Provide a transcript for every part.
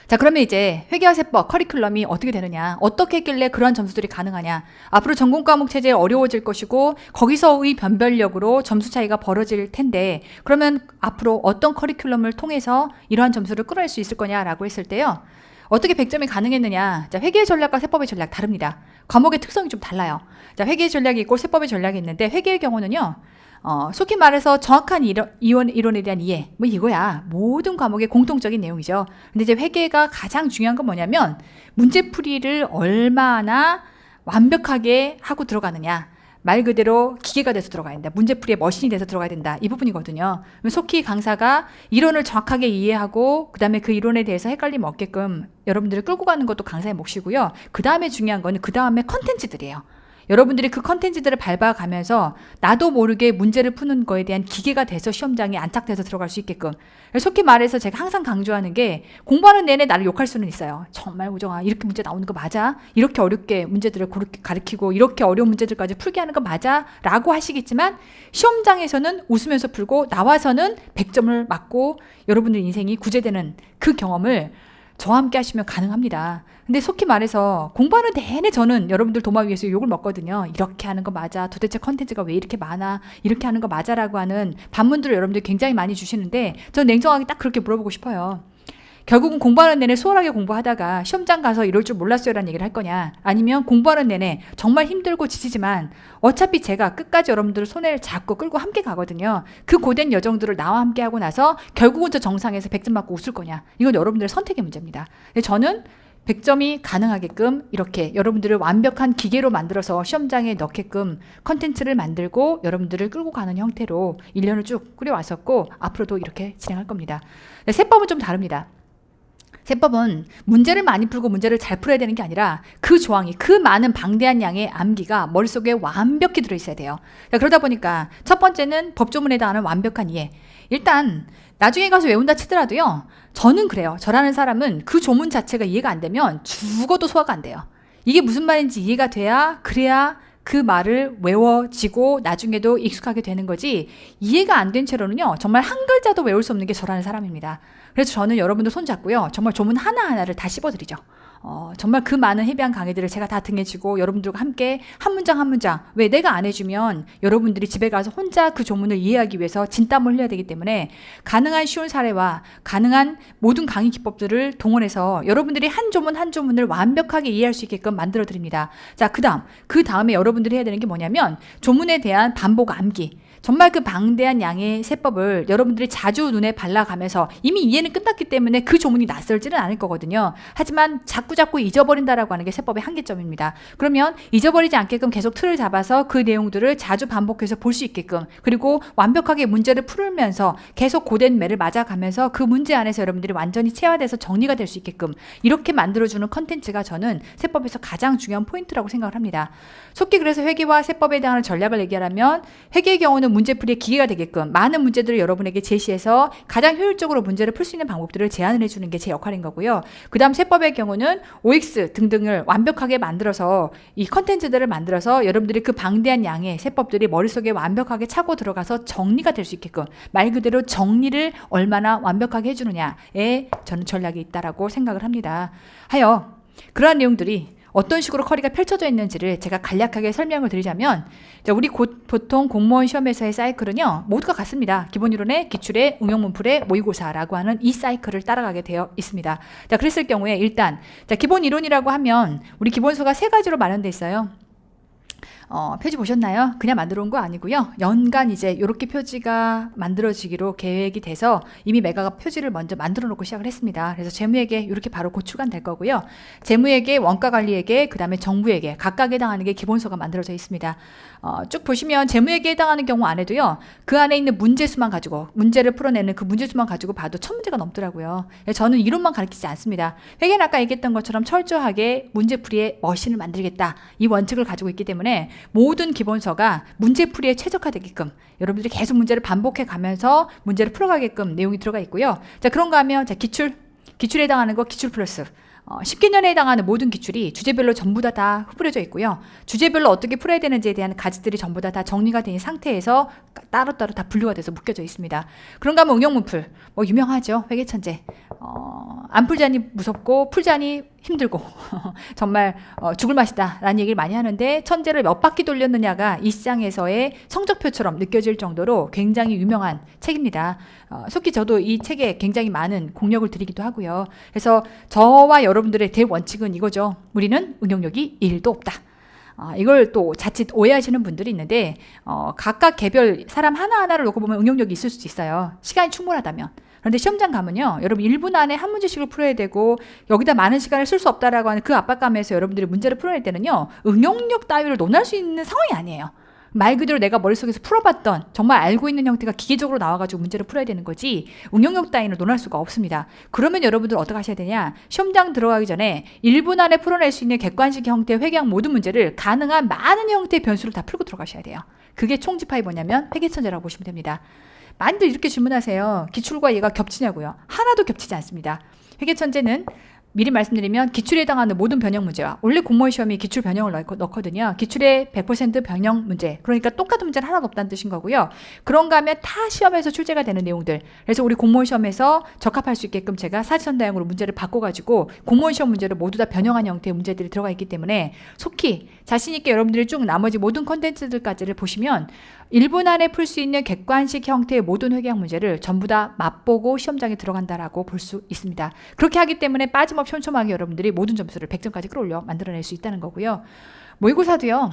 자, 그러면 이제 회계와 세법 커리큘럼이 어떻게 되느냐, 어떻게 했길래 그런 점수들이 가능하냐, 앞으로 전공 과목 체제 어려워질 것이고 거기서의 변별력으로 점수 차이가 벌어질 텐데, 그러면 앞으로 어떤 커리큘럼을 통해서 이러한 점수를 끌어낼 수 있을 거냐라고 했을 때요, 어떻게 100점이 가능했느냐. 자, 회계의 전략과 세법의 전략 다릅니다. 과목의 특성이 좀 달라요. 자, 회계의 전략이 있고 세법의 전략이 있는데, 회계의 경우는요, 속히 말해서 정확한 이론에 대한 이해, 뭐 이거야 모든 과목의 공통적인 내용이죠. 근데 이제 회계가 가장 중요한 건 뭐냐면, 문제풀이를 얼마나 완벽하게 하고 들어가느냐, 말 그대로 기계가 돼서 들어가야 된다, 문제풀이의 머신이 돼서 들어가야 된다, 이 부분이거든요. 속히 강사가 이론을 정확하게 이해하고 그 다음에 그 이론에 대해서 헷갈림 없게끔 여러분들을 끌고 가는 것도 강사의 몫이고요. 그 다음에 중요한 거는 그 다음에 컨텐츠들이에요. 여러분들이 그 컨텐츠들을 밟아가면서 나도 모르게 문제를 푸는 거에 대한 기계가 돼서 시험장에 안착돼서 들어갈 수 있게끔. 속히 말해서 제가 항상 강조하는 게, 공부하는 내내 나를 욕할 수는 있어요. 정말 우정아, 이렇게 문제 나오는 거 맞아? 이렇게 어렵게 문제들을 그렇게 가르치고 이렇게 어려운 문제들까지 풀게 하는 거 맞아? 라고 하시겠지만, 시험장에서는 웃으면서 풀고 나와서는 100점을 맞고 여러분들 인생이 구제되는 그 경험을 저와 함께 하시면 가능합니다. 근데 속히 말해서 공부하는 내내 저는 여러분들 도마 위에서 욕을 먹거든요. 이렇게 하는 거 맞아? 도대체 컨텐츠가 왜 이렇게 많아? 이렇게 하는 거 맞아라고 하는 반문들을 여러분들 굉장히 많이 주시는데, 저는 냉정하게 딱 그렇게 물어보고 싶어요. 결국은 공부하는 내내 수월하게 공부하다가 시험장 가서 이럴 줄 몰랐어요 라는 얘기를 할 거냐, 아니면 공부하는 내내 정말 힘들고 지치지만 어차피 제가 끝까지 여러분들을 손을 잡고 끌고 함께 가거든요. 그 고된 여정들을 나와 함께 하고 나서 결국은 저 정상에서 100점 맞고 웃을 거냐, 이건 여러분들의 선택의 문제입니다. 근데 저는 100점이 가능하게끔 이렇게 여러분들을 완벽한 기계로 만들어서 시험장에 넣게끔 컨텐츠를 만들고 여러분들을 끌고 가는 형태로 1년을 쭉 꾸려왔었고, 앞으로도 이렇게 진행할 겁니다. 세법은 좀 다릅니다. 세법은 문제를 많이 풀고 문제를 잘 풀어야 되는 게 아니라, 그 조항이, 그 많은 방대한 양의 암기가 머릿속에 완벽히 들어있어야 돼요. 그러다 보니까 첫 번째는 법조문에 대한 완벽한 이해. 일단 나중에 가서 외운다 치더라도요, 저는 그래요. 저라는 사람은 그 조문 자체가 이해가 안 되면 죽어도 소화가 안 돼요. 이게 무슨 말인지 이해가 돼야, 그래야 그 말을 외워지고 나중에도 익숙하게 되는 거지, 이해가 안 된 채로는요, 정말 한 글자도 외울 수 없는 게 저라는 사람입니다. 그래서 저는 여러분들 손잡고요, 정말 조문 하나하나를 다 씹어드리죠. 정말 그 많은 해비한 강의들을 제가 다 등에 지고 여러분들과 함께 한 문장 한 문장, 왜 내가 안 해주면 여러분들이 집에 가서 혼자 그 조문을 이해하기 위해서 진땀을 흘려야 되기 때문에, 가능한 쉬운 사례와 가능한 모든 강의 기법들을 동원해서 여러분들이 한 조문 한 조문을 완벽하게 이해할 수 있게끔 만들어 드립니다. 자, 그 다음에 여러분들이 해야 되는 게 뭐냐면, 조문에 대한 반복 암기. 정말 그 방대한 양의 세법을 여러분들이 자주 눈에 발라가면서, 이미 이해는 끝났기 때문에 그 조문이 낯설지는 않을 거거든요. 하지만 자꾸 잊어버린다라고 하는 게 세법의 한계점입니다. 그러면 잊어버리지 않게끔 계속 틀을 잡아서 그 내용들을 자주 반복해서 볼 수 있게끔, 그리고 완벽하게 문제를 풀면서 계속 고된 매를 맞아가면서 그 문제 안에서 여러분들이 완전히 체화돼서 정리가 될 수 있게끔 이렇게 만들어주는 컨텐츠가 저는 세법에서 가장 중요한 포인트라고 생각을 합니다. 속기 그래서 회계와 세법에 대한 전략을 얘기하라면, 회계의 경우는 문제풀이의 기계가 되게끔 많은 문제들을 여러분에게 제시해서 가장 효율적으로 문제를 풀 수 있는 방법들을 제안을 해주는 게 제 역할인 거고요. 그 다음 세법의 경우는 OX 등등을 완벽하게 만들어서, 이 컨텐츠들을 만들어서 여러분들이 그 방대한 양의 세법들이 머릿속에 완벽하게 차고 들어가서 정리가 될 수 있게끔, 말 그대로 정리를 얼마나 완벽하게 해주느냐에 저는 전략이 있다라고 생각을 합니다. 하여 그러한 내용들이 어떤 식으로 커리가 펼쳐져 있는지를 제가 간략하게 설명을 드리자면, 우리 보통 공무원 시험에서의 사이클은요, 모두가 같습니다. 기본이론에, 기출에, 응용문풀에, 모의고사라고 하는 이 사이클을 따라가게 되어 있습니다. 자, 그랬을 경우에 일단, 기본이론이라고 하면 우리 기본서가 3가지로 마련되어 있어요. 표지 보셨나요? 그냥 만들어 온 거 아니고요. 연간 이제 이렇게 표지가 만들어지기로 계획이 돼서 이미 메가가 표지를 먼저 만들어 놓고 시작을 했습니다. 그래서 재무회계 이렇게 바로 고출간 될 거고요. 재무회계, 원가관리회계, 그 다음에 정부회계 각각 해당하는 게 기본서가 만들어져 있습니다. 쭉 보시면 재무회계에 해당하는 경우 안에도요, 그 안에 있는 문제수만 가지고, 문제를 풀어내는 그 문제수만 가지고 봐도 1000문제가 넘더라고요. 저는 이론만 가르치지 않습니다. 회계는 아까 얘기했던 것처럼 철저하게 문제풀이의 머신을 만들겠다, 이 원칙을 가지고 있기 때문에 모든 기본서가 문제풀이에 최적화되게끔 여러분들이 계속 문제를 반복해 가면서 문제를 풀어가게끔 내용이 들어가 있고요. 자, 그런가 하면 기출에 해당하는 거 기출 플러스, 10개년에 해당하는 모든 기출이 주제별로 전부 다 흐트러져 있고요. 주제별로 어떻게 풀어야 되는지에 대한 가지들이 전부 다 정리가 된 상태에서 따로따로 다 분류가 돼서 묶여져 있습니다. 그런가 하면 응용문풀, 뭐 유명하죠. 회계천재. 안 풀자니 무섭고 풀자니 힘들고 정말 죽을 맛이다 라는 얘기를 많이 하는데, 천재를 몇 바퀴 돌렸느냐가 이 시장에서의 성적표처럼 느껴질 정도로 굉장히 유명한 책입니다. 속히 저도 이 책에 굉장히 많은 공력을 드리기도 하고요. 그래서 저와 여러분들의 대원칙은 이거죠. 우리는 응용력이 1도 없다. 이걸 또 자칫 오해하시는 분들이 있는데, 각각 개별 사람 하나하나를 놓고 보면 응용력이 있을 수도 있어요. 시간이 충분하다면. 그런데 시험장 가면요, 여러분 1분 안에 한 문제씩을 풀어야 되고 여기다 많은 시간을 쓸 수 없다라고 하는 그 압박감에서 여러분들이 문제를 풀어낼 때는요, 응용력 따위를 논할 수 있는 상황이 아니에요. 말 그대로 내가 머릿속에서 풀어봤던 정말 알고 있는 형태가 기계적으로 나와가지고 문제를 풀어야 되는 거지, 응용력 따위는 논할 수가 없습니다. 그러면 여러분들 어떻게 하셔야 되냐, 시험장 들어가기 전에 1분 안에 풀어낼 수 있는 객관식 형태의 회계학 모든 문제를 가능한 많은 형태의 변수를 다 풀고 들어가셔야 돼요. 그게 총집합이 뭐냐면 회계천재라고 보시면 됩니다. 많이들 이렇게 질문하세요. 기출과 얘가 겹치냐고요. 하나도 겹치지 않습니다. 회계천재는 미리 말씀드리면 기출에 해당하는 모든 변형 문제와, 원래 공무원 시험이 기출 변형을 넣거든요. 기출의 100% 변형 문제, 그러니까 똑같은 문제는 하나도 없다는 뜻인 거고요. 그런가 하면 다 시험에서 출제가 되는 내용들, 그래서 우리 공무원 시험에서 적합할 수 있게끔 제가 사지선다형으로 문제를 바꿔가지고 공무원 시험 문제를 모두 다 변형한 형태의 문제들이 들어가 있기 때문에 속히 자신 있게 여러분들이 쭉 나머지 모든 컨텐츠들까지를 보시면 1분 안에 풀 수 있는 객관식 형태의 모든 회계학 문제를 전부 다 맛보고 시험장에 들어간다라고 볼 수 있습니다. 그렇게 하기 때문에 빠짐없이 촘촘하게 여러분들이 모든 점수를 100점까지 끌어올려 만들어낼 수 있다는 거고요. 모의고사도요,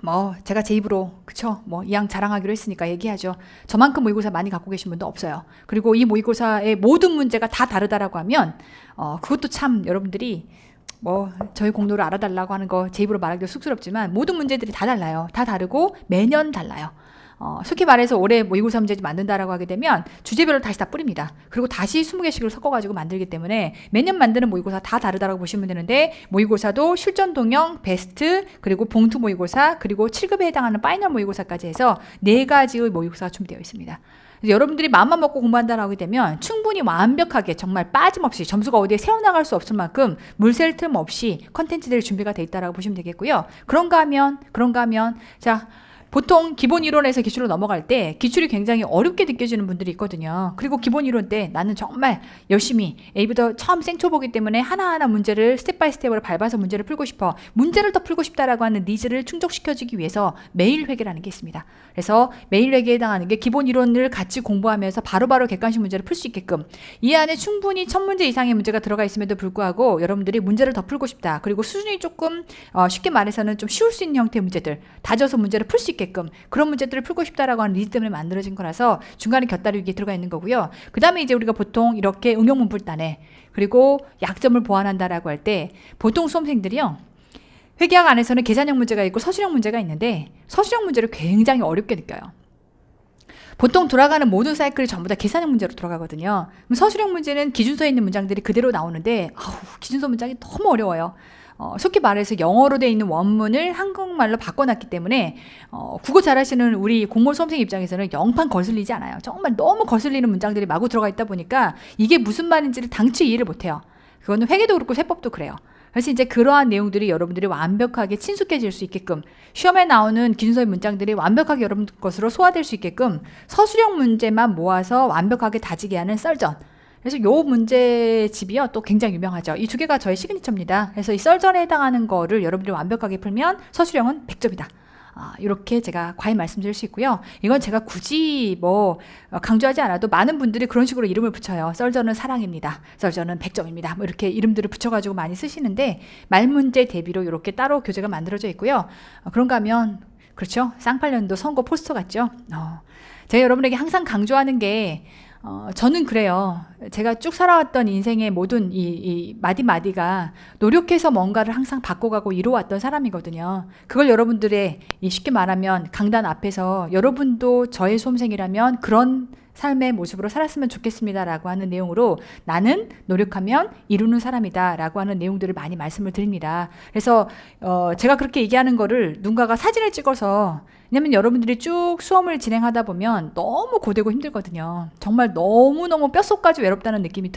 뭐 제가 제 입으로 그쵸, 뭐 이왕 자랑하기로 했으니까 얘기하죠. 저만큼 모의고사 많이 갖고 계신 분도 없어요. 그리고 이 모의고사의 모든 문제가 다 다르다라고 하면 그것도 참 여러분들이 뭐 저희 공로를 알아달라고 하는 거 제 입으로 말하기도 쑥스럽지만, 모든 문제들이 다 달라요. 다 다르고 매년 달라요. 솔직히 말해서 올해 모의고사 문제 만든다라고 하게 되면 주제별로 다시 다 뿌립니다. 그리고 다시 20개씩을 섞어가지고 만들기 때문에 매년 만드는 모의고사 다 다르다라고 보시면 되는데, 모의고사도 실전 동형, 베스트, 그리고 봉투 모의고사, 그리고 7급에 해당하는 파이널 모의고사까지 해서 4가지의 모의고사가 준비되어 있습니다. 여러분들이 마음만 먹고 공부한다라고 하게 되면 충분히 완벽하게 정말 빠짐없이 점수가 어디에 새어나갈 수 없을 만큼 물샐 틈 없이 컨텐츠들이 준비가 돼 있다라고 보시면 되겠고요. 그런가 하면 자, 보통 기본 이론에서 기출로 넘어갈 때 기출이 굉장히 어렵게 느껴지는 분들이 있거든요. 그리고 기본 이론 때 나는 정말 열심히 A부터 처음 생초보기 때문에 하나하나 문제를 스텝 바이 스텝으로 밟아서 문제를 풀고 싶어, 문제를 더 풀고 싶다라고 하는 니즈를 충족시켜주기 위해서 매일 회계라는 게 있습니다. 그래서 매일 회계에 해당하는 게 기본 이론을 같이 공부하면서 바로바로 객관식 문제를 풀 수 있게끔, 이 안에 충분히 1000문제 이상의 문제가 들어가 있음에도 불구하고 여러분들이 문제를 더 풀고 싶다, 그리고 수준이 조금 쉽게 말해서는 좀 쉬울 수 있는 형태의 문제들, 다져서 문제를 풀 수 있게 그런 문제들을 풀고 싶다라고 하는 니즈 때문에 만들어진 거라서 중간에 곁다리기 들어가 있는 거고요. 그 다음에 이제 우리가 보통 이렇게 응용문풀단에, 그리고 약점을 보완한다라고 할 때 보통 수험생들이요, 회계학 안에서는 계산형 문제가 있고 서술형 문제가 있는데 서술형 문제를 굉장히 어렵게 느껴요. 보통 돌아가는 모든 사이클이 전부 다 계산형 문제로 돌아가거든요. 그럼 서술형 문제는 기준서에 있는 문장들이 그대로 나오는데 기준서 문장이 너무 어려워요. 속히 말해서 영어로 되어 있는 원문을 한국말로 바꿔놨기 때문에 국어 잘하시는 우리 공무원 수험생 입장에서는 영판 거슬리지 않아요. 정말 너무 거슬리는 문장들이 마구 들어가 있다 보니까 이게 무슨 말인지를 당최 이해를 못해요. 그거는 회계도 그렇고 세법도 그래요. 그래서 이제 그러한 내용들이 여러분들이 완벽하게 친숙해질 수 있게끔, 시험에 나오는 기준서의 문장들이 완벽하게 여러분들 것으로 소화될 수 있게끔 서술형 문제만 모아서 완벽하게 다지게 하는 썰전, 그래서 요 문제집이요 또 굉장히 유명하죠. 이 2개가 저의 시그니처입니다. 그래서 이 썰전에 해당하는 거를 여러분들이 완벽하게 풀면 서술형은 100점이다. 이렇게 제가 과히 말씀드릴 수 있고요. 이건 제가 굳이 뭐 강조하지 않아도 많은 분들이 그런 식으로 이름을 붙여요. 썰전은 사랑입니다. 썰전은 100점입니다. 뭐 이렇게 이름들을 붙여가지고 많이 쓰시는데, 말문제 대비로 이렇게 따로 교재가 만들어져 있고요. 그런가 하면 그렇죠. 쌍팔년도 선거 포스터 같죠. 제가 여러분에게 항상 강조하는 게, 저는 그래요. 제가 쭉 살아왔던 인생의 모든 이 마디마디가 노력해서 뭔가를 항상 바꿔가고 이루어왔던 사람이거든요. 그걸 여러분들의 쉽게 말하면 강단 앞에서 여러분도 저의 수험생이라면 그런 삶의 모습으로 살았으면 좋겠습니다라고 하는 내용으로, 나는 노력하면 이루는 사람이다라고 하는 내용들을 많이 말씀을 드립니다. 그래서 제가 그렇게 얘기하는 거를 누군가가 사진을 찍어서 왜냐면 여러분들이 쭉 수험을 진행하다 보면 너무 고되고 힘들거든요. 정말 너무너무 뼛속까지 외롭다는 느낌이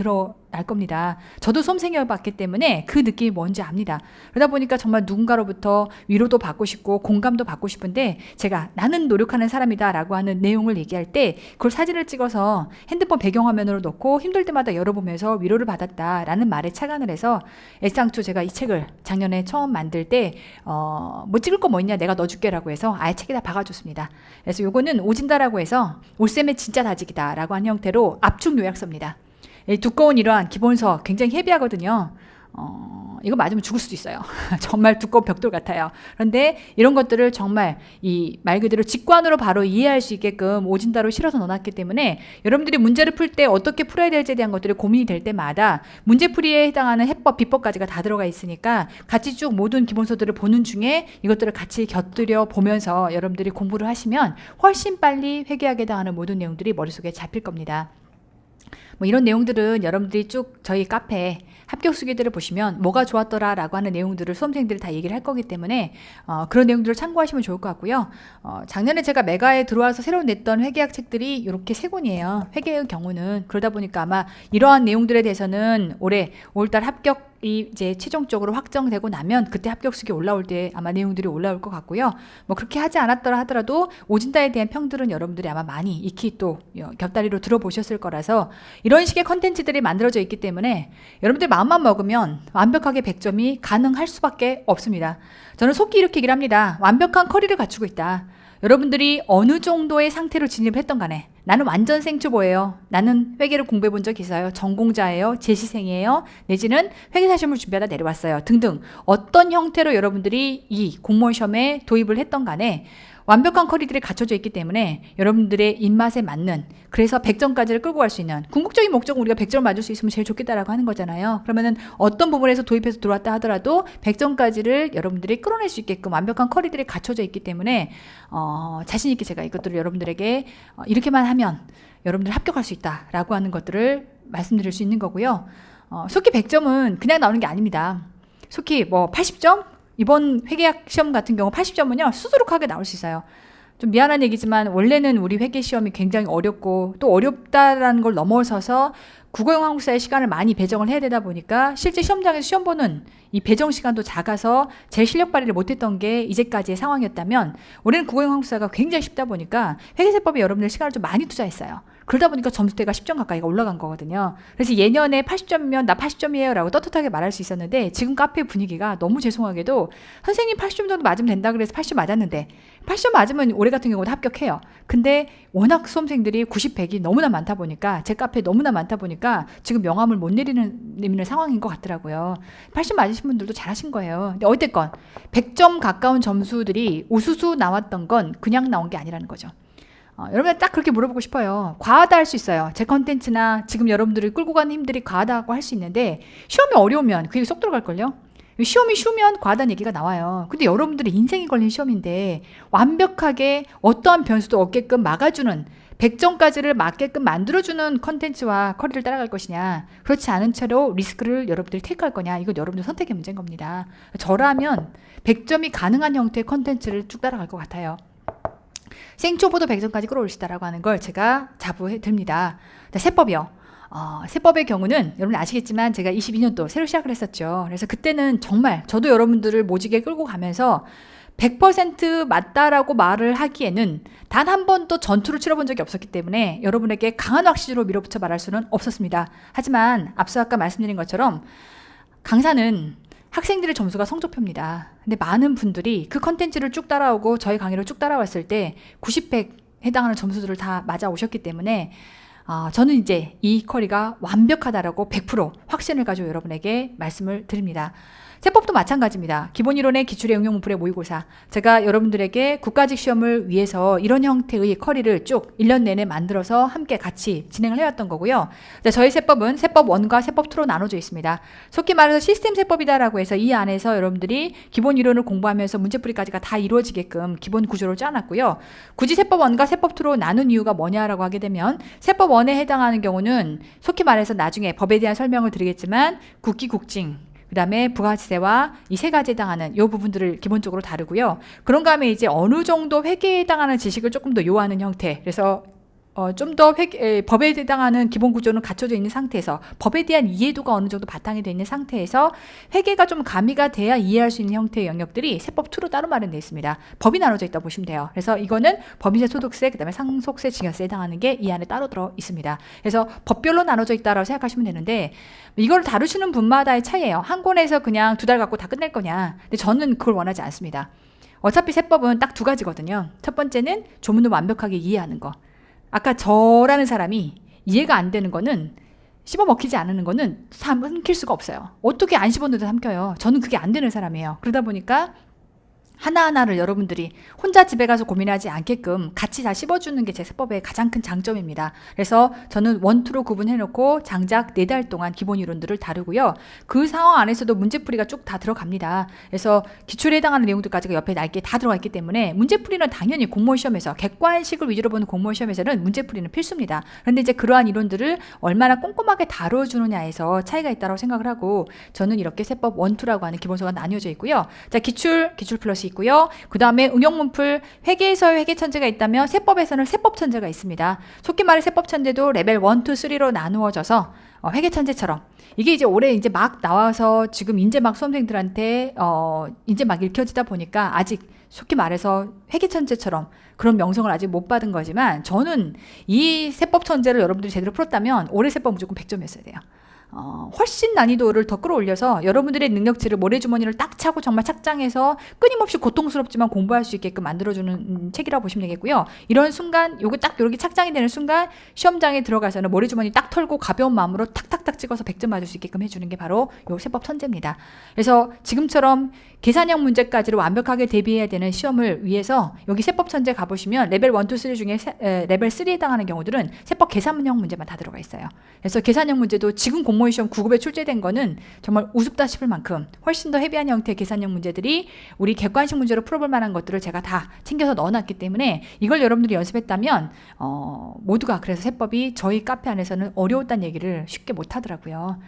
날 겁니다. 저도 수험생이어봤기 때문에 그 느낌이 뭔지 압니다. 그러다 보니까 정말 누군가로부터 위로도 받고 싶고 공감도 받고 싶은데, 제가 나는 노력하는 사람이다 라고 하는 내용을 얘기할 때 그걸 사진을 찍어서 핸드폰 배경화면으로 놓고 힘들 때마다 열어보면서 위로를 받았다라는 말에 착안을 해서 애쌍초 제가 이 책을 작년에 처음 만들 때 뭐 찍을 거 뭐 있냐, 내가 넣어줄게 라고 해서 아예 책에다 박아줬습니다. 그래서 요거는 오진다라고 해서 올쌤의 진짜 다지기다 라고 하는 형태로 압축 요약서입니다. 두꺼운 이러한 기본서 굉장히 헤비하거든요. 이거 맞으면 죽을 수도 있어요. 정말 두꺼운 벽돌 같아요. 그런데 이런 것들을 정말 이 말 그대로 직관으로 바로 이해할 수 있게끔 오진다로 실어서 넣어놨기 때문에 여러분들이 문제를 풀 때 어떻게 풀어야 될지에 대한 것들이 고민이 될 때마다 문제풀이에 해당하는 해법, 비법까지가 다 들어가 있으니까 같이 쭉 모든 기본서들을 보는 중에 이것들을 같이 곁들여 보면서 여러분들이 공부를 하시면 훨씬 빨리 회계학에 해당하는 모든 내용들이 머릿속에 잡힐 겁니다. 뭐 이런 내용들은 여러분들이 쭉 저희 카페 합격 수기들을 보시면 뭐가 좋았더라 라고 하는 내용들을 수험생들이 다 얘기를 할 거기 때문에 그런 내용들을 참고하시면 좋을 것 같고요. 작년에 제가 메가에 들어와서 새로 냈던 회계학 책들이 이렇게 3권이에요. 회계의 경우는. 그러다 보니까 아마 이러한 내용들에 대해서는 올해 5월달 합격이 이제 최종적으로 확정되고 나면 그때 합격수기 올라올 때 아마 내용들이 올라올 것 같고요. 뭐 그렇게 하지 않았더라 하더라도 오진다에 대한 평들은 여러분들이 아마 많이 익히 또 곁다리로 들어보셨을 거라서 이런 식의 컨텐츠들이 만들어져 있기 때문에 여러분들 마음만 먹으면 완벽하게 100점이 가능할 수밖에 없습니다. 저는 속기 이렇게 얘기를 합니다. 완벽한 커리를 갖추고 있다. 여러분들이 어느 정도의 상태로 진입을 했던 간에 나는 완전 생초보예요. 나는 회계를 공부해 본 적이 있어요. 전공자예요. 재시생이에요. 내지는 회계사 시험을 준비하다 내려왔어요. 등등 어떤 형태로 여러분들이 이 공무원 시험에 도입을 했던 간에 완벽한 커리들이 갖춰져 있기 때문에 여러분들의 입맛에 맞는, 그래서 100점까지를 끌고 갈 수 있는, 궁극적인 목적은 우리가 100점을 맞을 수 있으면 제일 좋겠다라고 하는 거잖아요. 그러면은 어떤 부분에서 도입해서 들어왔다 하더라도 100점까지를 여러분들이 끌어낼 수 있게끔 완벽한 커리들이 갖춰져 있기 때문에 자신 있게 제가 이것들을 여러분들에게 이렇게만 하면 여러분들 합격할 수 있다라고 하는 것들을 말씀드릴 수 있는 거고요. 속기 100점은 그냥 나오는 게 아닙니다. 속기 뭐 80점? 이번 회계학 시험 같은 경우 80점은요 수두룩하게 나올 수 있어요. 좀 미안한 얘기지만 원래는 우리 회계 시험이 굉장히 어렵고 또 어렵다라는 걸 넘어서서 국어용 한국사의 시간을 많이 배정을 해야 되다 보니까 실제 시험장에서 시험 보는 이 배정 시간도 작아서 제 실력 발휘를 못했던 게 이제까지의 상황이었다면, 올해는 국어용 한국사가 굉장히 쉽다 보니까 회계세법에 여러분들 시간을 좀 많이 투자했어요. 그러다 보니까 점수대가 10점 가까이가 올라간 거거든요. 그래서 예년에 80점이면 나 80점이에요 라고 떳떳하게 말할 수 있었는데, 지금 카페 분위기가 너무 죄송하게도 선생님 80점 정도 맞으면 된다 그래서 80점 맞았는데 80점 맞으면 올해 같은 경우도 합격해요. 근데 워낙 수험생들이 90, 100이 너무나 많다 보니까, 제 카페에 너무나 많다 보니까 지금 명함을 못 내리는 상황인 것 같더라고요. 80 맞으신 분들도 잘하신 거예요. 근데 어쨌건 100점 가까운 점수들이 우수수 나왔던 건 그냥 나온 게 아니라는 거죠. 여러분 딱 그렇게 물어보고 싶어요. 과하다 할 수 있어요. 제 컨텐츠나 지금 여러분들을 끌고 가는 힘들이 과하다고 할 수 있는데, 시험이 어려우면 그게 쏙 들어갈걸요? 시험이 쉬우면 과하다는 얘기가 나와요. 근데 여러분들의 인생이 걸린 시험인데 완벽하게 어떠한 변수도 없게끔 막아주는, 100점까지를 맞게끔 만들어주는 컨텐츠와 커리를 따라갈 것이냐, 그렇지 않은 채로 리스크를 여러분들이 테이크할 거냐, 이건 여러분들 선택의 문제인 겁니다. 저라면 100점이 가능한 형태의 컨텐츠를 쭉 따라갈 것 같아요. 생초보도 100점까지 끌어올 수 있다라고 하는 걸 제가 자부해 드립니다. 세법이요. 세법의 경우는 여러분 아시겠지만 제가 22년도 새로 시작을 했었죠. 그래서 그때는 정말 저도 여러분들을 모지게 끌고 가면서 100% 맞다라고 말을 하기에는 단 한 번도 전투를 치러본 적이 없었기 때문에 여러분에게 강한 확신으로 밀어붙여 말할 수는 없었습니다. 하지만 앞서 아까 말씀드린 것처럼 강사는 학생들의 점수가 성적표입니다. 근데 많은 분들이 그 컨텐츠를 쭉 따라오고 저희 강의를 쭉 따라왔을 때 90, 100 해당하는 점수들을 다 맞아 오셨기 때문에 저는 이제 이 커리가 완벽하다라고 100% 확신을 가지고 여러분에게 말씀을 드립니다. 세법도 마찬가지입니다. 기본이론의 기출의 응용 문풀의 모의고사. 제가 여러분들에게 국가직 시험을 위해서 이런 형태의 커리를 쭉 1년 내내 만들어서 함께 같이 진행을 해왔던 거고요. 저희 세법은 세법 1과 세법 2로 나눠져 있습니다. 속히 말해서 시스템 세법이다라고 해서 이 안에서 여러분들이 기본이론을 공부하면서 문제풀이까지가 다 이루어지게끔 기본 구조를 짜놨고요. 굳이 세법 1과 세법 2로 나눈 이유가 뭐냐라고 하게 되면, 세법 1에 해당하는 경우는 속히 말해서 나중에 법에 대한 설명을 드리겠지만 국기, 국징, 그 다음에 부가가치세와 이 세 가지에 해당하는 요 부분들을 기본적으로 다루고요. 그런 다음에 이제 어느 정도 회계에 해당하는 지식을 조금 더 요하는 형태. 그래서 좀 더 법에 해당하는 기본 구조는 갖춰져 있는 상태에서 법에 대한 이해도가 어느 정도 바탕이 되어 있는 상태에서 회계가 좀 가미가 돼야 이해할 수 있는 형태의 영역들이 세법 2로 따로 마련되어 있습니다. 법이 나눠져 있다고 보시면 돼요. 그래서 이거는 법인세, 소득세, 그 다음에 상속세, 증여세에 해당하는 게 이 안에 따로 들어 있습니다. 그래서 법별로 나눠져 있다라고 생각하시면 되는데 이걸 다루시는 분마다의 차이예요. 한 권에서 그냥 2달 갖고 다 끝낼 거냐. 근데 저는 그걸 원하지 않습니다. 어차피 세법은 딱 2가지거든요. 첫 번째는 조문을 완벽하게 이해하는 거. 아까 저라는 사람이 이해가 안 되는 거는 씹어 먹히지 않는 거는 삼킬 수가 없어요. 어떻게 안 씹었는데 삼켜요. 저는 그게 안 되는 사람이에요. 그러다 보니까 하나하나를 여러분들이 혼자 집에 가서 고민하지 않게끔 같이 다 씹어주는 게 제 세법의 가장 큰 장점입니다. 그래서 저는 1, 2로 구분해놓고 장작 4달 동안 기본 이론들을 다루고요. 그 상황 안에서도 문제풀이가 쭉 다 들어갑니다. 그래서 기출에 해당하는 내용들까지가 옆에 낡게 다 들어가 있기 때문에 문제풀이는 당연히 공무원 시험에서 객관식을 위주로 보는 공무원 시험에서는 문제풀이는 필수입니다. 그런데 이제 그러한 이론들을 얼마나 꼼꼼하게 다뤄주느냐에서 차이가 있다고 생각을 하고 저는 이렇게 세법 1, 2라고 하는 기본서가 나뉘어져 있고요. 자, 기출 플러스 있고요. 그 다음에 응용문풀, 회계에서의 회계천재가 있다면 세법에서는 세법천재가 있습니다. 속기 말해 세법천재도 레벨 1, 2, 3로 나누어져서 회계천재처럼 이게 이제 올해 이제 막 나와서 지금 이제 막 수험생들한테 이제 막 읽혀지다 보니까 아직 속기 말해서 회계천재처럼 그런 명성을 아직 못 받은 거지만 저는 이 세법천재를 여러분들이 제대로 풀었다면 올해 세법 무조건 100점이었어야 돼요. 훨씬 난이도를 더 끌어올려서 여러분들의 능력치를 모래주머니를 딱 차고 정말 착장해서 끊임없이 고통스럽지만 공부할 수 있게끔 만들어주는 책이라고 보시면 되겠고요. 이런 순간 요거 딱 요렇게 착장이 되는 순간 시험장에 들어가서는 모래주머니 딱 털고 가벼운 마음으로 탁탁탁 찍어서 100점 맞을 수 있게끔 해주는 게 바로 요 세법 천재입니다. 그래서 지금처럼 계산형 문제까지를 완벽하게 대비해야 되는 시험을 위해서 여기 세법 천재 가보시면 레벨 1, 2, 3 중에 레벨 3에 해당하는 경우들은 세법 계산형 문제만 다 들어가 있어요. 그래서 계산형 문제도 지금 공무원 시험 9급에 출제된 거는 정말 우습다 싶을 만큼 훨씬 더 헤비한 형태의 계산형 문제들이 우리 객관식 문제로 풀어볼 만한 것들을 제가 다 챙겨서 넣어놨기 때문에 이걸 여러분들이 연습했다면 모두가 그래서 세법이 저희 카페 안에서는 어려웠다는 얘기를 쉽게 못하더라고요.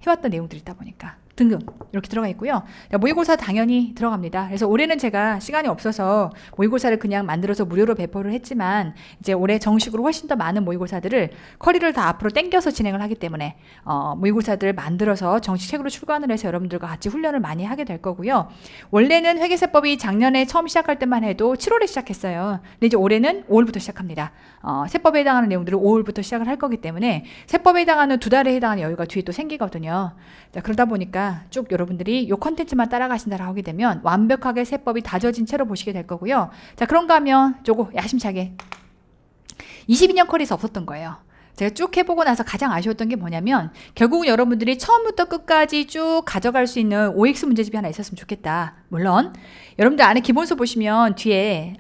해왔던 내용들이 있다 보니까 등등 이렇게 들어가 있고요. 모의고사 당연히 들어갑니다. 그래서 올해는 제가 시간이 없어서 모의고사를 그냥 만들어서 무료로 배포를 했지만 이제 올해 정식으로 훨씬 더 많은 모의고사들을 커리를 다 앞으로 당겨서 진행을 하기 때문에 모의고사들을 만들어서 정식책으로 출간을 해서 여러분들과 같이 훈련을 많이 하게 될 거고요. 원래는 회계세법이 작년에 처음 시작할 때만 해도 7월에 시작했어요. 근데 이제 올해는 5월부터 시작합니다. 세법에 해당하는 내용들을 5월부터 시작을 할 거기 때문에 세법에 해당하는 2달에 해당하는 여유가 뒤에 또 생기거든요. 자, 그러다 보니까 쭉 여러분들이 이 컨텐츠만 따라가신다고 하게 되면 완벽하게 세법이 다져진 채로 보시게 될 거고요. 자, 그런가 하면 조금 야심차게 22년 컬에서 없었던 거예요. 제가 쭉 해보고 나서 가장 아쉬웠던 게 뭐냐면 결국은 여러분들이 처음부터 끝까지 쭉 가져갈 수 있는 OX 문제집이 하나 있었으면 좋겠다. 물론 여러분들 안에 기본서 보시면 뒤에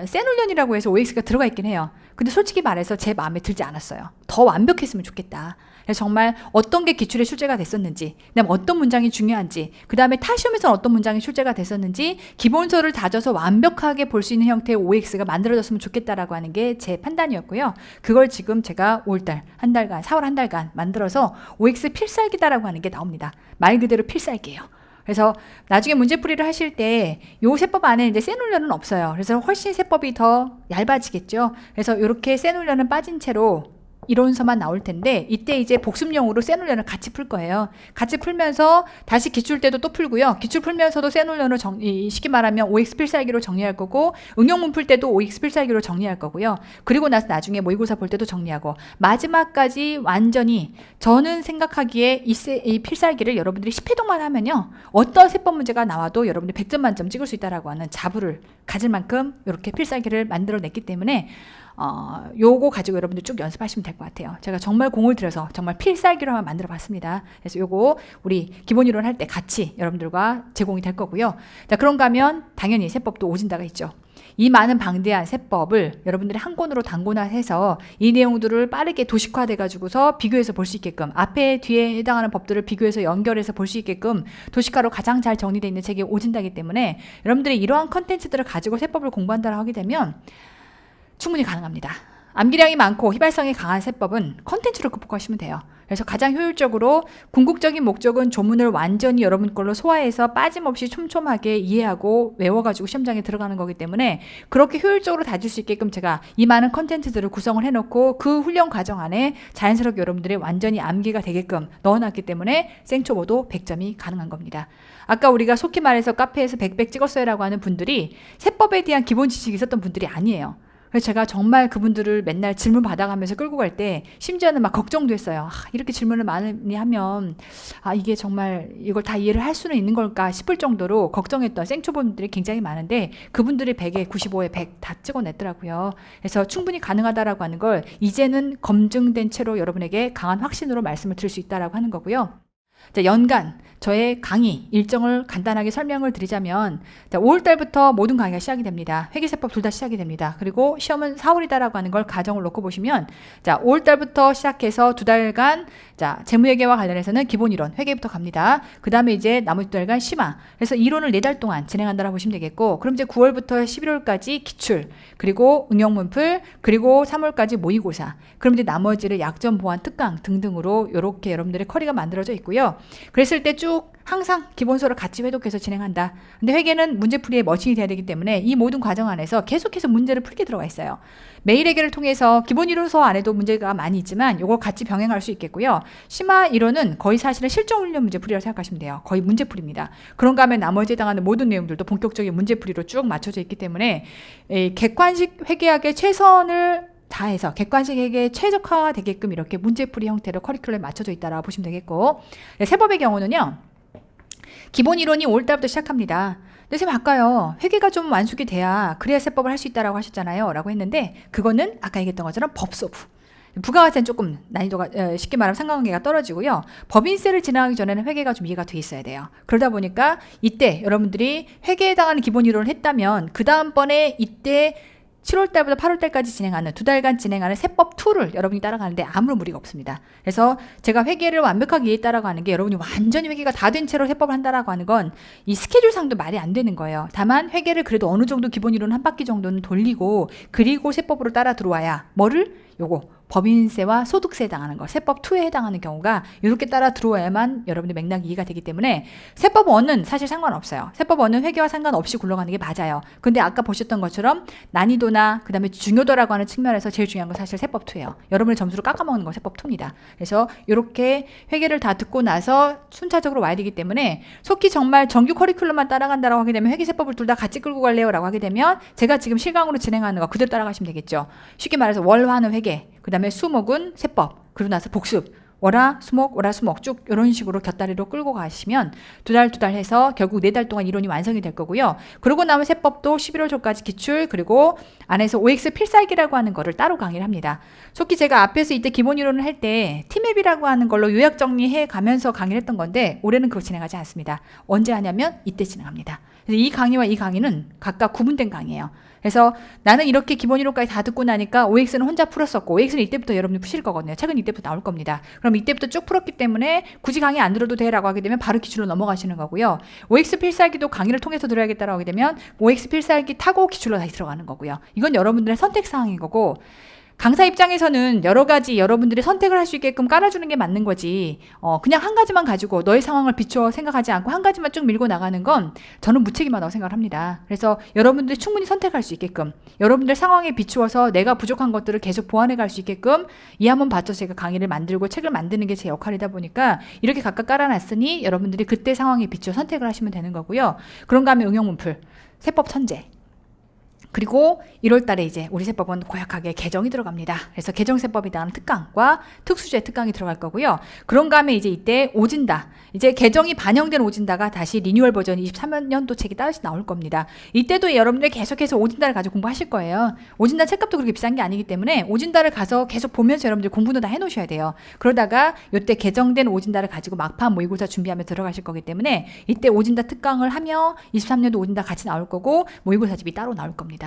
센훈련이라고 해서 OX가 들어가 있긴 해요. 근데 솔직히 말해서 제 마음에 들지 않았어요. 더 완벽했으면 좋겠다. 그래서 정말 어떤 게 기출에 출제가 됐었는지, 그다음에 어떤 문장이 중요한지, 그 다음에 타 시험에서는 어떤 문장이 출제가 됐었는지 기본서를 다져서 완벽하게 볼 수 있는 형태의 OX가 만들어졌으면 좋겠다라고 하는 게 제 판단이었고요. 그걸 지금 제가 5월달 한 달간, 4월 한 달간 만들어서 OX 필살기다라고 하는 게 나옵니다. 말 그대로 필살기예요. 그래서 나중에 문제풀이를 하실 때 요 세법 안에 이제 센훈련은 없어요. 그래서 훨씬 세법이 더 얇아지겠죠. 그래서 이렇게 센훈련은 빠진 채로 이론서만 나올 텐데 이때 이제 복습용으로 센훈련을 같이 풀 거예요. 같이 풀면서 다시 기출 때도 또 풀고요. 기출 풀면서도 센훈련을 쉽게 말하면 OX 필살기로 정리할 거고 응용문 풀 때도 OX 필살기로 정리할 거고요. 그리고 나서 나중에 모의고사 볼 때도 정리하고 마지막까지 완전히 저는 생각하기에 이 필살기를 여러분들이 10회 동안 하면요. 어떤 세법 문제가 나와도 여러분들이 100점 만점 찍을 수 있다라고 하는 자부를 가질 만큼 이렇게 필살기를 만들어냈기 때문에 요거 가지고 여러분들 쭉 연습하시면 될 것 같아요. 제가 정말 공을 들여서 정말 필살기로 한번 만들어 봤습니다. 그래서 요거 우리 기본 이론 할 때 같이 여러분들과 제공이 될 거고요. 자, 그런가 하면 당연히 세법도 오진다가 있죠. 이 많은 방대한 세법을 여러분들이 한 권으로 단권화해서 이 내용들을 빠르게 도식화돼 가지고서 비교해서 볼 수 있게끔 앞에 뒤에 해당하는 법들을 비교해서 연결해서 볼 수 있게끔 도식화로 가장 잘 정리되어 있는 책이 오진다기 때문에 여러분들이 이러한 컨텐츠들을 가지고 세법을 공부한다고 하게 되면 충분히 가능합니다. 암기량이 많고 휘발성이 강한 세법은 컨텐츠로 극복하시면 돼요. 그래서 가장 효율적으로 궁극적인 목적은 조문을 완전히 여러분 걸로 소화해서 빠짐없이 촘촘하게 이해하고 외워가지고 시험장에 들어가는 거기 때문에 그렇게 효율적으로 다질 수 있게끔 제가 이 많은 컨텐츠들을 구성을 해놓고 그 훈련 과정 안에 자연스럽게 여러분들이 완전히 암기가 되게끔 넣어놨기 때문에 생초보도 100점이 가능한 겁니다. 아까 우리가 속히 말해서 카페에서 100 찍었어요라고 하는 분들이 세법에 대한 기본 지식이 있었던 분들이 아니에요. 그래서 제가 정말 그분들을 맨날 질문 받아가면서 끌고 갈 때 심지어는 막 걱정도 했어요. 이렇게 질문을 많이 하면 이게 정말 이걸 다 이해를 할 수는 있는 걸까 싶을 정도로 걱정했던 생초보분들이 굉장히 많은데 그분들이 100에 95에 100 다 찍어냈더라고요. 그래서 충분히 가능하다라고 하는 걸 이제는 검증된 채로 여러분에게 강한 확신으로 말씀을 드릴 수 있다라고 하는 거고요. 자, 연간 저의 강의 일정을 간단하게 설명을 드리자면 5월달부터 모든 강의가 시작이 됩니다. 회계세법 둘 다 시작이 됩니다. 그리고 시험은 4월이다라고 하는 걸 가정을 놓고 보시면 자 5월달부터 시작해서 2달간 자 재무회계와 관련해서는 기본이론 회계부터 갑니다. 그 다음에 이제 나머지 2달간 심화 그래서 이론을 4달 동안 진행한다라고 보시면 되겠고 그럼 이제 9월부터 11월까지 기출 그리고 응용문풀 그리고 3월까지 모의고사 그럼 이제 나머지를 약점 보완 특강 등등으로 이렇게 여러분들의 커리가 만들어져 있고요. 그랬을 때 쭉 항상 기본서를 같이 회독해서 진행한다. 근데 회계는 문제풀이의 머신이 돼야 되기 때문에 이 모든 과정 안에서 계속해서 문제를 풀게 들어가 있어요. 매일 회계를 통해서 기본 이론서 안에도 문제가 많이 있지만 이걸 같이 병행할 수 있겠고요. 심화 이론은 거의 사실은 실전 훈련 문제풀이라고 생각하시면 돼요. 거의 문제풀이입니다. 그런가 하면 나머지에 해당하는 모든 내용들도 본격적인 문제풀이로 쭉 맞춰져 있기 때문에 객관식 회계학의 최선을 다해서 객관식 회계에 최적화가 되게끔 이렇게 문제풀이 형태로 커리큘럼에 맞춰져 있다라고 보시면 되겠고 세법의 경우는요. 기본 이론이 5월달부터 시작합니다. 근데 선생님 아까요. 회계가 좀 완숙이 돼야 그래야 세법을 할 수 있다라고 하셨잖아요. 라고 했는데 그거는 아까 얘기했던 것처럼 법소부. 부가가세는 조금 난이도가 쉽게 말하면 상관관계가 떨어지고요. 법인세를 진행하기 전에는 회계가 좀 이해가 돼 있어야 돼요. 그러다 보니까 이때 여러분들이 회계에 해당하는 기본 이론을 했다면 그 다음번에 이때 7월달부터 8월달까지 진행하는 2달간 진행하는 세법2를 여러분이 따라가는데 아무런 무리가 없습니다. 그래서 제가 회계를 완벽하게 이해 따라가는 게 여러분이 완전히 회계가 다 된 채로 세법을 한다라고 하는 건 이 스케줄상도 말이 안 되는 거예요. 다만 회계를 그래도 어느 정도 기본 이론 한 바퀴 정도는 돌리고 그리고 세법으로 따라 들어와야 뭐를? 요거 법인세와 소득세에 해당하는 거 세법 2에 해당하는 경우가 이렇게 따라 들어와야만 여러분들 맥락이 이해가 되기 때문에 세법 1은 사실 상관없어요. 세법 1은 회계와 상관없이 굴러가는 게 맞아요. 근데 아까 보셨던 것처럼 난이도나 그 다음에 중요도라고 하는 측면에서 제일 중요한 건 사실 세법 2예요. 여러분의 점수를 깎아먹는 건 세법 2입니다. 그래서 이렇게 회계를 다 듣고 나서 순차적으로 와야 되기 때문에 속히 정말 정규 커리큘럼만 따라간다라고 하게 되면 회계세법을 둘 다 같이 끌고 갈래요 라고 하게 되면 제가 지금 실강으로 진행하는 거 그대로 따라가시면 되겠죠. 쉽게 말해서 월화는 회계 그 다음에 수목은 세법 그러고 나서 복습 월화 수목 쭉 이런 식으로 곁다리로 끌고 가시면 2달 해서 결국 4달 동안 이론이 완성이 될 거고요. 그러고 나면 세법도 11월 초까지 기출 그리고 안에서 OX 필살기라고 하는 거를 따로 강의를 합니다. 속히 제가 앞에서 이때 기본 이론을 할 때 티맵이라고 하는 걸로 요약 정리해 가면서 강의를 했던 건데 올해는 그거 진행하지 않습니다. 언제 하냐면 이때 진행합니다. 그래서 이 강의와 이 강의는 각각 구분된 강의예요. 그래서 나는 이렇게 기본 이론까지 다 듣고 나니까 OX는 혼자 풀었었고 OX는 이때부터 여러분이 푸실 거거든요. 책은 이때부터 나올 겁니다. 그럼 이때부터 쭉 풀었기 때문에 굳이 강의 안 들어도 돼라고 하게 되면 바로 기출로 넘어가시는 거고요. OX 필살기도 강의를 통해서 들어야겠다라고 하게 되면 OX 필살기 타고 기출로 다시 들어가는 거고요. 이건 여러분들의 선택 사항인 거고 강사 입장에서는 여러 가지 여러분들이 선택을 할 수 있게끔 깔아주는 게 맞는 거지 그냥 한 가지만 가지고 너의 상황을 비추어 생각하지 않고 한 가지만 쭉 밀고 나가는 건 저는 무책임하다고 생각을 합니다. 그래서 여러분들이 충분히 선택할 수 있게끔 여러분들 상황에 비추어서 내가 부족한 것들을 계속 보완해 갈 수 있게끔 이 한번 받쳐서 제가 강의를 만들고 책을 만드는 게 제 역할이다 보니까 이렇게 각각 깔아놨으니 여러분들이 그때 상황에 비추어 선택을 하시면 되는 거고요. 그런가 하면 응용문풀, 세법 천재 그리고 1월 달에 이제 우리 세법은 고약하게 개정이 들어갑니다. 그래서 개정세법에 대한 특강과 특수제 특강이 들어갈 거고요. 그런가 하면 이제 이때 오진다. 이제 개정이 반영된 오진다가 다시 리뉴얼 버전 23년도 책이 다시 나올 겁니다. 이때도 여러분들 계속해서 오진다를 가지고 공부하실 거예요. 오진다 책값도 그렇게 비싼 게 아니기 때문에 오진다를 가서 계속 보면서 여러분들 공부도 다 해놓으셔야 돼요. 그러다가 이때 개정된 오진다를 가지고 막판 모의고사 준비하며 들어가실 거기 때문에 이때 오진다 특강을 하며 23년도 오진다 같이 나올 거고 모의고사집이 따로 나올 겁니다.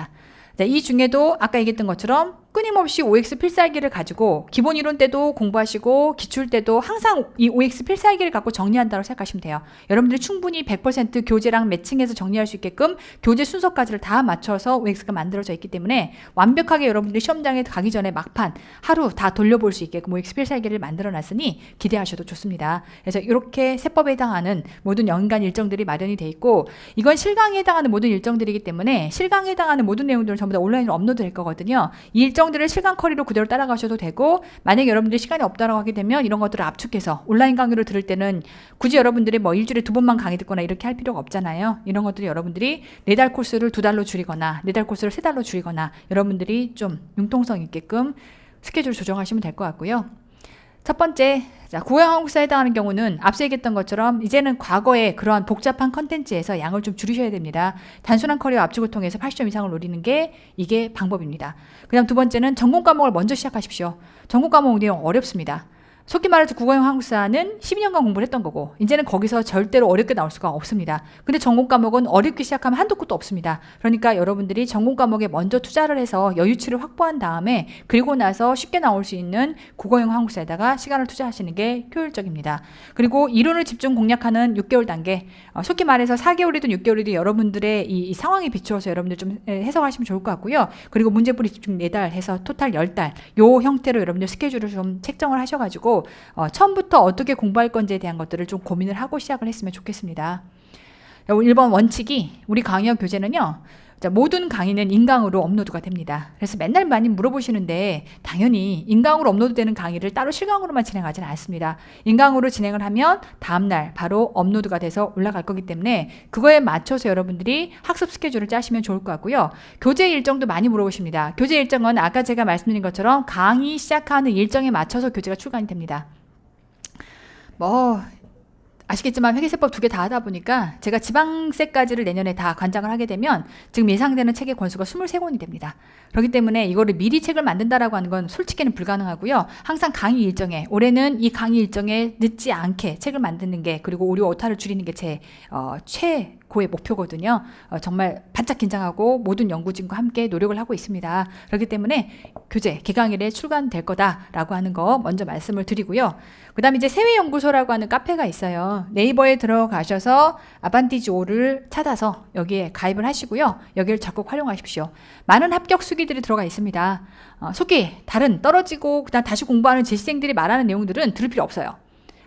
자, 이 중에도 아까 얘기했던 것처럼 끊임없이 OX 필살기를 가지고 기본 이론 때도 공부하시고 기출 때도 항상 이 OX 필살기를 갖고 정리한다고 생각하시면 돼요. 여러분들이 충분히 100% 교재랑 매칭해서 정리할 수 있게끔 교재 순서까지를 다 맞춰서 OX가 만들어져 있기 때문에 완벽하게 여러분들이 시험장에 가기 전에 막판 하루 다 돌려볼 수 있게끔 OX 필살기를 만들어 놨으니 기대하셔도 좋습니다. 그래서 이렇게 세법에 해당하는 모든 연간 일정들이 마련이 돼 있고, 이건 실강에 해당하는 모든 일정들이기 때문에 실강에 해당하는 모든 내용들은 전부 다 온라인으로 업로드 될 거거든요. 이 일정들을 실강 커리로 그대로 따라가셔도 되고, 만약에 여러분들이 시간이 없다라고 하게 되면 이런 것들을 압축해서 온라인 강의를 들을 때는 굳이 여러분들이 뭐 일주일에 2번만 강의 듣거나 이렇게 할 필요가 없잖아요. 이런 것들이 여러분들이 4달 코스를 2달로 줄이거나 4달 코스를 3달로 줄이거나 여러분들이 좀 융통성 있게끔 스케줄 조정하시면 될 것 같고요. 첫 번째, 자, 국어형 한국사에 해당하는 경우는 앞서 얘기했던 것처럼 이제는 과거의 그러한 복잡한 컨텐츠에서 양을 좀 줄이셔야 됩니다. 단순한 커리어 압축을 통해서 80점 이상을 노리는 게 이게 방법입니다. 그 다음 두 번째는 전공 과목을 먼저 시작하십시오. 전공 과목 내용 어렵습니다. 속기 말해서 국어형 한국사는 12년간 공부를 했던 거고, 이제는 거기서 절대로 어렵게 나올 수가 없습니다. 근데 전공 과목은 어렵게 시작하면 한도 끝도 없습니다. 그러니까 여러분들이 전공 과목에 먼저 투자를 해서 여유치를 확보한 다음에 그리고 나서 쉽게 나올 수 있는 국어형 한국사에다가 시간을 투자하시는 게 효율적입니다. 그리고 이론을 집중 공략하는 6개월 단계, 속기 말해서 4개월이든 6개월이든 여러분들의 이 상황에 비추어서 여러분들 좀 해석하시면 좋을 것 같고요. 그리고 문제풀이 집중 4달 해서 토탈 10달, 요 형태로 여러분들 스케줄을 좀 책정을 하셔가지고 처음부터 어떻게 공부할 건지에 대한 것들을 좀 고민을 하고 시작을 했으면 좋겠습니다. 1번 원칙이, 우리 강의형 교재는요, 모든 강의는 인강으로 업로드가 됩니다. 그래서 맨날 많이 물어보시는데 당연히 인강으로 업로드되는 강의를 따로 실강으로만 진행하지는 않습니다. 인강으로 진행을 하면 다음날 바로 업로드가 돼서 올라갈 거기 때문에 그거에 맞춰서 여러분들이 학습 스케줄을 짜시면 좋을 것 같고요. 교재 일정도 많이 물어보십니다. 교재 일정은 아까 제가 말씀드린 것처럼 강의 시작하는 일정에 맞춰서 교재가 출간이 됩니다. 아시겠지만 회계세법 2개 다 하다 보니까 제가 지방세까지를 내년에 다 관장을 하게 되면 지금 예상되는 책의 권수가 23권이 됩니다. 그렇기 때문에 이거를 미리 책을 만든다라고 하는 건 솔직히는 불가능하고요. 항상 강의 일정에, 올해는 이 강의 일정에 늦지 않게 책을 만드는 게, 그리고 오류 오타를 줄이는 게 제 최고의 목표거든요. 정말 바짝 긴장하고 모든 연구진과 함께 노력을 하고 있습니다. 그렇기 때문에 교재 개강일에 출간될 거다라고 하는 거 먼저 말씀을 드리고요. 그 다음에 이제 세외연구소라고 하는 카페가 있어요. 네이버에 들어가셔서 아반티지5를 찾아서 여기에 가입을 하시고요. 여기를 적극 활용하십시오. 많은 합격 수기들이 들어가 있습니다. 속기, 다른 떨어지고 그다음 다시 공부하는 재시생들이 말하는 내용들은 들을 필요 없어요.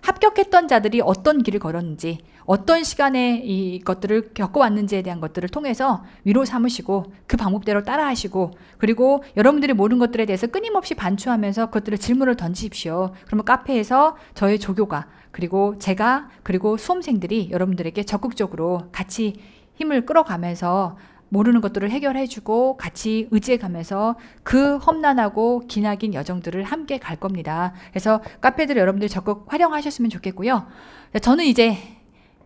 합격했던 자들이 어떤 길을 걸었는지, 어떤 시간에 이것들을 겪어왔는지에 대한 것들을 통해서 위로 삼으시고 그 방법대로 따라하시고, 그리고 여러분들이 모르는 것들에 대해서 끊임없이 반추하면서 그것들을 질문을 던지십시오. 그러면 카페에서 저의 조교가, 그리고 제가, 그리고 수험생들이 여러분들에게 적극적으로 같이 힘을 끌어가면서 모르는 것들을 해결해주고 같이 의지해가면서 그 험난하고 기나긴 여정들을 함께 갈 겁니다. 그래서 카페들 여러분들 적극 활용하셨으면 좋겠고요. 저는 이제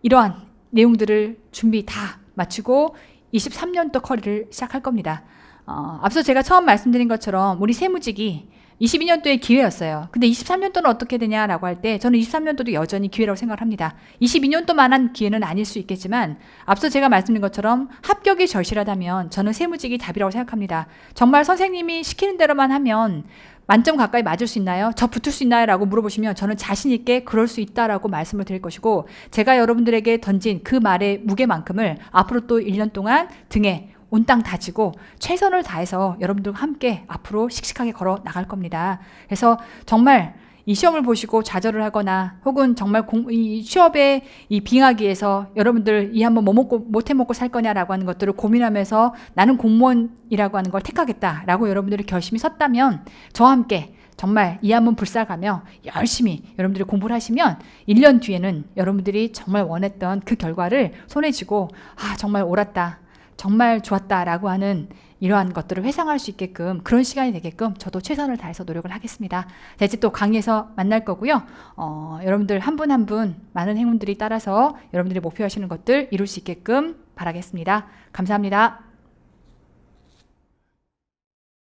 이러한 내용들을 준비 다 마치고 23년도 커리를 시작할 겁니다. 앞서 제가 처음 말씀드린 것처럼 우리 세무직이 22년도의 기회였어요. 근데 23년도는 어떻게 되냐라고 할 때 저는 23년도도 여전히 기회라고 생각을 합니다. 22년도만한 기회는 아닐 수 있겠지만 앞서 제가 말씀드린 것처럼 합격이 절실하다면 저는 세무직이 답이라고 생각합니다. 정말 선생님이 시키는 대로만 하면 만점 가까이 맞을 수 있나요? 저 붙을 수 있나요? 라고 물어보시면 저는 자신 있게 그럴 수 있다라고 말씀을 드릴 것이고, 제가 여러분들에게 던진 그 말의 무게만큼을 앞으로 또 1년 동안 등에 온땅 다지고 최선을 다해서 여러분들과 함께 앞으로 씩씩하게 걸어 나갈 겁니다. 그래서 정말 이 시험을 보시고 좌절을 하거나 혹은 정말 이 취업의 이 빙하기에서 여러분들 이 한번 뭐 먹고 못해 먹고 살 거냐라고 하는 것들을 고민하면서 나는 공무원이라고 하는 걸 택하겠다라고 여러분들이 결심이 섰다면 저와 함께 정말 이 한번 불사가며 열심히 여러분들이 공부를 하시면 1년 뒤에는 여러분들이 정말 원했던 그 결과를 손에 쥐고 정말 옳았다, 정말 좋았다라고 하는 이러한 것들을 회상할 수 있게끔, 그런 시간이 되게끔 저도 최선을 다해서 노력을 하겠습니다. 자, 이제 또 강의에서 만날 거고요. 여러분들 한 분 한 분 많은 행운들이 따라서 여러분들이 목표하시는 것들 이룰 수 있게끔 바라겠습니다. 감사합니다.